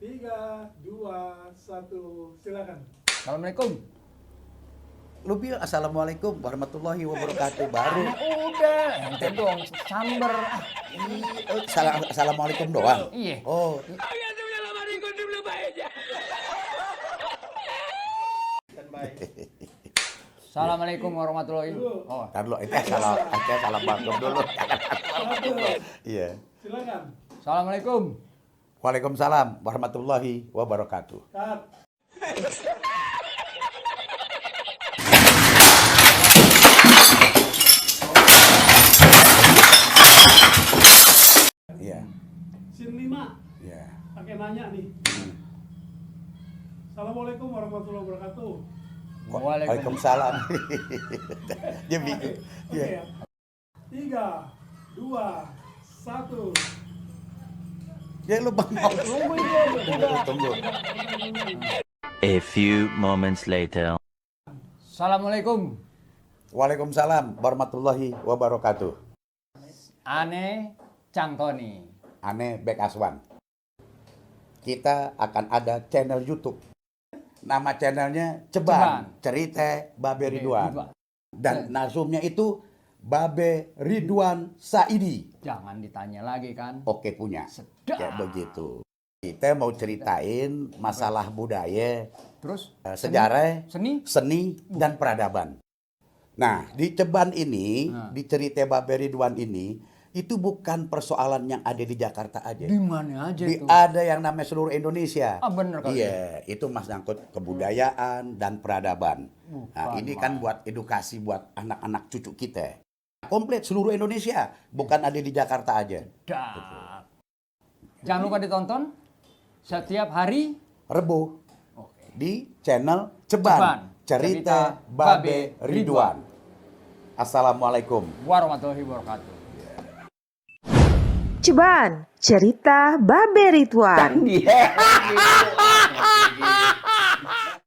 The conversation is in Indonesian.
3, 2, 1, silakan. Assalamualaikum. Lu bilang assalamualaikum warahmatullahi wabarakatuh baru. Udah, ente dong samber. Assalamualaikum doang. Iya. Oh. Assalamualaikum warahmatullahi. Oh, Ntar lu salam bagom dulu. Satu, Iya. silakan. Assalamualaikum. Waalaikumsalam warahmatullahi wabarakatuh. Cut. Iya. Sin 5, Iya. pakai nanya nih. Assalamualaikum warahmatullahi wabarakatuh. Waalaikumsalam. Dia bingung. Oke Iya. ya. 3, 2, 1. Ya lu bengong. Tunggu. A few moments later. Assalamualaikum. Waalaikumsalam warahmatullahi wabarakatuh. Ane Cangtoni. Aneh Bek Aswan. Kita akan ada channel YouTube. Nama channelnya Ceban, Cerita Babe Ridwan. Dan narsumnya itu Babe Ridwan Saidi. Jangan ditanya lagi kan. Oke punya. Sedap. Ya begitu. Kita mau ceritain masalah budaya, Terus sejarah, seni. dan peradaban. Nah, di Ceban ini, Nah. di Cerita Babe Ridwan ini, itu bukan persoalan yang ada di Jakarta aja. Di mana aja itu? Ada yang namanya seluruh Indonesia. Ah, bener kali. Iya, itu mas nyangkut kebudayaan dan peradaban. Nah, Bukan, ini kan buat edukasi buat anak-anak cucu kita. Komplit seluruh Indonesia, bukan ada di Jakarta aja. Sedap. Jangan lupa ditonton setiap hari. Rebo Oke. di channel Ceban, Cerita Babe Ridwan. Assalamualaikum. Warahmatullahi wabarakatuh. Ceban, Cerita Babe Ridwan. Iya.